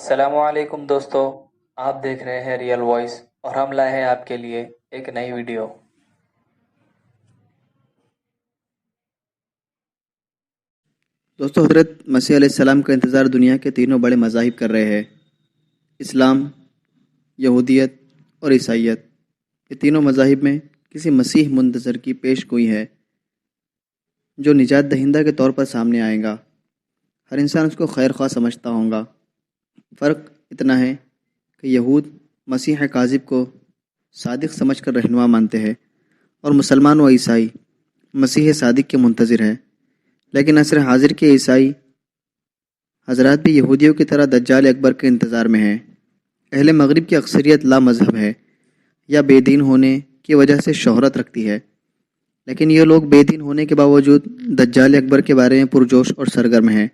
السلام علیکم دوستو، آپ دیکھ رہے ہیں ریئل وائس اور ہم لائے ہیں آپ کے لیے ایک نئی ویڈیو۔ دوستو، حضرت مسیح علیہ السلام کا انتظار دنیا کے تینوں بڑے مذاہب کر رہے ہیں: اسلام، یہودیت اور عیسائیت۔ یہ تینوں مذاہب میں کسی مسیح منتظر کی پیش گوئی ہے جو نجات دہندہ کے طور پر سامنے آئے گا۔ ہر انسان اس کو خیر خواہ سمجھتا ہوگا۔ فرق اتنا ہے کہ یہود مسیح کاذب کو صادق سمجھ کر رہنما مانتے ہیں، اور مسلمان و عیسائی مسیح صادق کے منتظر ہیں۔ لیکن عصر حاضر کے عیسائی حضرات بھی یہودیوں کی طرح دجال اکبر کے انتظار میں ہیں۔ اہل مغرب کی اکثریت لا مذہب ہے یا بے دین ہونے کی وجہ سے شہرت رکھتی ہے، لیکن یہ لوگ بے دین ہونے کے باوجود دجال اکبر کے بارے میں پرجوش اور سرگرم ہیں۔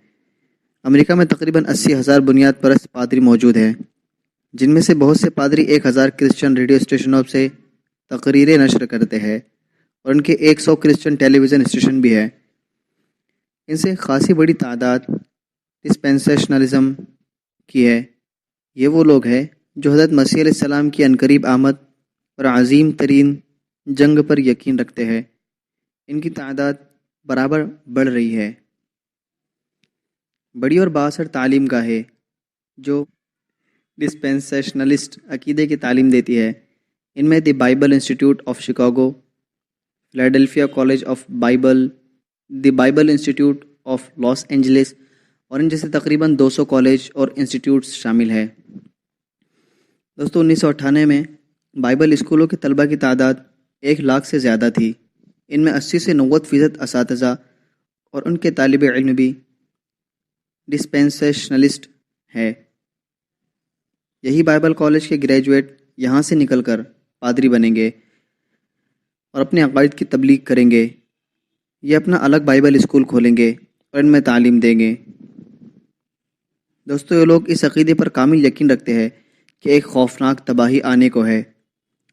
امریکہ میں تقریباً 80,000 بنیاد پرست پادری موجود ہیں، جن میں سے بہت سے پادری 1,000 کرسچن ریڈیو اسٹیشنوں سے تقریریں نشر کرتے ہیں، اور ان کے 100 کرسچن ٹیلی ویژن اسٹیشن بھی ہیں۔ ان سے خاصی بڑی تعداد ڈسپینسیشنلزم کی ہے۔ یہ وہ لوگ ہیں جو حضرت مسیح علیہ السلام کی عنقریب آمد اور عظیم ترین جنگ پر یقین رکھتے ہیں۔ ان کی تعداد برابر بڑھ رہی ہے۔ بڑی اور بااثر تعلیم گاہیں جو ڈسپینسیشنلسٹ عقیدے کی تعلیم دیتی ہے، ان میں the Bible Institute of Chicago, Philadelphia college of Bible, the Bible Institute of Los Angeles اور ان جیسے تقریباً 200 کالج اور انسٹیٹیوٹس شامل ہیں۔ دوستو، 1998 میں بائبل اسکولوں کے طلبہ کی تعداد 1,00,000 سے زیادہ تھی۔ ان میں 80 سے 90% اساتذہ اور ان کے طالب علم بھی ڈسپینسیشنلسٹ ہیں۔ یہی بائبل کالج کے گریجویٹ یہاں سے نکل کر پادری بنیں گے اور اپنے عقائد کی تبلیغ کریں گے۔ یہ اپنا الگ بائبل اسکول کھولیں گے اور ان میں تعلیم دیں گے۔ دوستو، یہ لوگ اس عقیدے پر کامل یقین رکھتے ہیں کہ ایک خوفناک تباہی آنے کو ہے،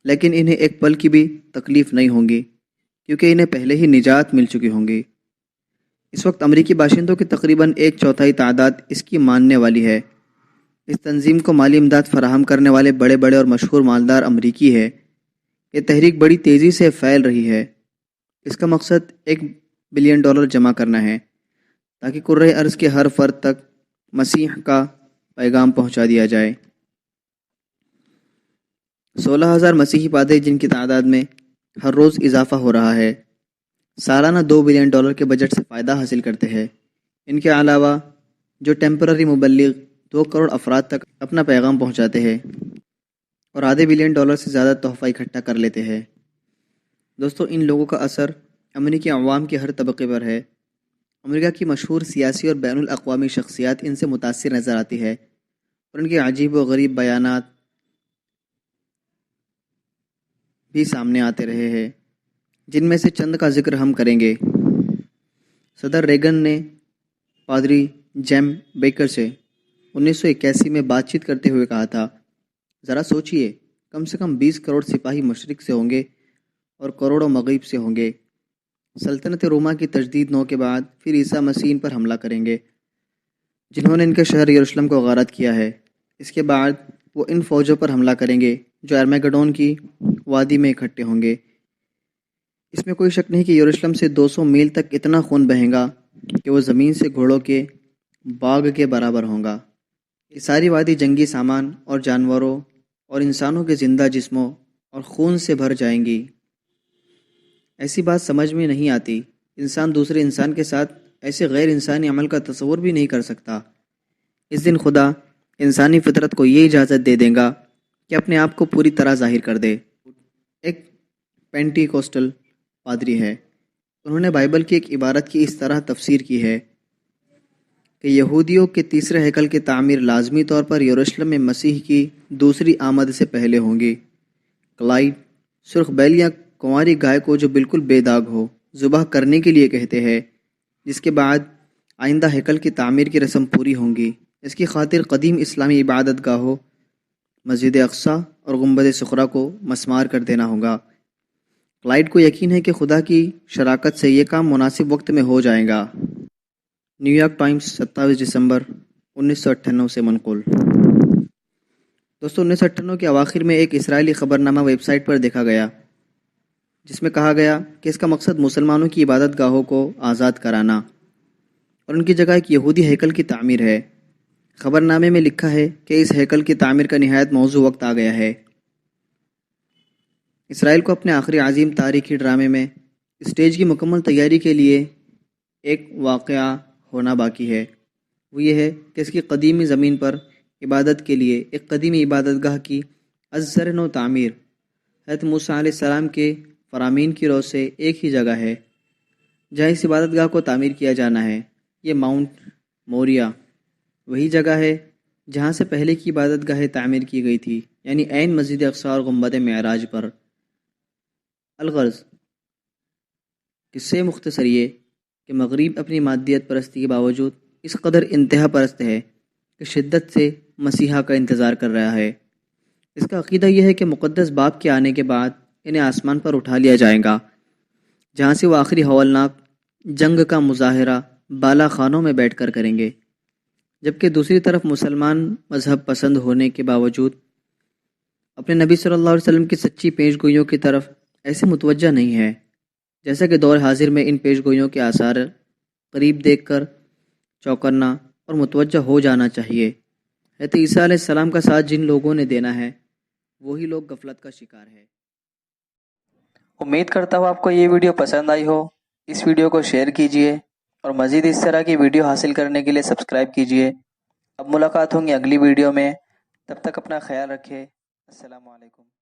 لیکن انہیں ایک پل کی بھی تکلیف نہیں ہوگی، کیونکہ انہیں پہلے ہی نجات مل چکی ہوگی۔ اس وقت امریکی باشندوں کی تقریباً 1/4 تعداد اس کی ماننے والی ہے۔ اس تنظیم کو مالی امداد فراہم کرنے والے بڑے بڑے اور مشہور مالدار امریکی ہے۔ یہ تحریک بڑی تیزی سے پھیل رہی ہے۔ اس کا مقصد $1 بلین جمع کرنا ہے تاکہ کرۂ ارض کے ہر فرد تک مسیح کا پیغام پہنچا دیا جائے۔ 16,000 مسیحی پادری، جن کی تعداد میں ہر روز اضافہ ہو رہا ہے، سالانہ $2 بلین کے بجٹ سے فائدہ حاصل کرتے ہیں۔ ان کے علاوہ جو ٹیمپرری مبلغ 2 کروڑ افراد تک اپنا پیغام پہنچاتے ہیں اور $0.5 بلین سے زیادہ تحفہ اکٹھا کر لیتے ہیں۔ دوستو، ان لوگوں کا اثر امریکی عوام کے ہر طبقے پر ہے۔ امریکہ کی مشہور سیاسی اور بین الاقوامی شخصیات ان سے متاثر نظر آتی ہے، اور ان کے عجیب و غریب بیانات بھی سامنے آتے رہے ہیں، جن میں سے چند کا ذکر ہم کریں گے۔ صدر ریگن نے پادری جیم بیکر سے 1981 میں بات چیت کرتے ہوئے کہا تھا، ذرا سوچئے، کم سے کم 20 کروڑ سپاہی مشرق سے ہوں گے اور کروڑوں مغرب سے ہوں گے۔ سلطنت روما کی تجدید نو کے بعد پھر عیسیٰ مسیح ان پر حملہ کریں گے، جنہوں نے ان کے شہر یروشلم کو غارت کیا ہے۔ اس کے بعد وہ ان فوجوں پر حملہ کریں گے جو ارمیگڈون کی وادی میں اکٹھے ہوں گے۔ اس میں کوئی شک نہیں کہ یروشلم سے 200 میل تک اتنا خون بہے گا کہ وہ زمین سے گھوڑوں کے باغ کے برابر ہوگا۔ یہ ساری وادی جنگی سامان اور جانوروں اور انسانوں کے زندہ جسموں اور خون سے بھر جائیں گی۔ ایسی بات سمجھ میں نہیں آتی۔ انسان دوسرے انسان کے ساتھ ایسے غیر انسانی عمل کا تصور بھی نہیں کر سکتا۔ اس دن خدا انسانی فطرت کو یہ اجازت دے دے گا کہ اپنے آپ کو پوری طرح ظاہر کر دے۔ ایک پینٹی کوسٹل پادری ہے، انہوں نے بائبل کی ایک عبارت کی اس طرح تفسیر کی ہے کہ یہودیوں کے تیسرے ہیکل کی تعمیر لازمی طور پر یروشلم میں مسیح کی دوسری آمد سے پہلے ہوں گی۔ کلائڈ سرخ بیل یا کنواری گائے کو جو بالکل بے داغ ہو ذبح کرنے کے لیے کہتے ہیں، جس کے بعد آئندہ ہیکل کی تعمیر کی رسم پوری ہوں گی۔ اس کی خاطر قدیم اسلامی عبادت گاہوں مسجد اقصی اور گنبد صخرہ کو مسمار کر دینا ہوگا۔ کلائڈ کو یقین ہے کہ خدا کی شراکت سے یہ کام مناسب وقت میں ہو جائے گا۔ نیو یارک ٹائمز 27 دسمبر 1998 سے منقول۔ دوستو 1998 کے اواخر میں ایک اسرائیلی خبرنامہ ویب سائٹ پر دیکھا گیا جس میں کہا گیا کہ اس کا مقصد مسلمانوں کی عبادت گاہوں کو آزاد کرانا اور ان کی جگہ ایک یہودی ہیکل کی تعمیر ہے۔ خبرنامے میں لکھا ہے کہ اس ہیکل کی تعمیر کا نہایت موزوں وقت آ گیا ہے۔ اسرائیل کو اپنے آخری عظیم تاریخی ڈرامے میں اسٹیج کی مکمل تیاری کے لیے ایک واقعہ ہونا باقی ہے۔ وہ یہ ہے کہ اس کی قدیمی زمین پر عبادت کے لیے ایک قدیمی عبادت گاہ کی از سر نو تعمیر حضرت موسیٰ علیہ السلام کے فرامین کی روح سے ایک ہی جگہ ہے جہاں اس عبادت گاہ کو تعمیر کیا جانا ہے۔ یہ ماؤنٹ موریا وہی جگہ ہے جہاں سے پہلے کی عبادت گاہیں تعمیر کی گئی تھی، یعنی عین مسجد اقصی اور گنبد معراج پر۔ الغرض قصے مختصر یہ کہ مغرب اپنی مادیت پرستی کے باوجود اس قدر انتہا پرست ہے کہ شدت سے مسیحا کا انتظار کر رہا ہے۔ اس کا عقیدہ یہ ہے کہ مقدس باپ کے آنے کے بعد انہیں آسمان پر اٹھا لیا جائے گا جہاں سے وہ آخری ہولناک جنگ کا مظاہرہ بالا خانوں میں بیٹھ کر کریں گے، جبکہ دوسری طرف مسلمان مذہب پسند ہونے کے باوجود اپنے نبی صلی اللہ علیہ وسلم کی سچی پیش گوئیوں کی طرف ایسے متوجہ نہیں ہے جیسا کہ دور حاضر میں ان پیش گوئیوں کے آثار قریب دیکھ کر چوکنا اور متوجہ ہو جانا چاہیے۔ حضرت عیسیٰ علیہ السلام کا ساتھ جن لوگوں نے دینا ہے وہی لوگ غفلت کا شکار ہے۔ امید کرتا ہوں آپ کو یہ ویڈیو پسند آئی ہو۔ اس ویڈیو کو شیئر کیجیے اور مزید اس طرح کی ویڈیو حاصل کرنے کے لیے سبسکرائب کیجیے۔ اب ملاقات ہوں گی اگلی ویڈیو میں، تب تک اپنا خیال رکھیں۔ السلام علیکم۔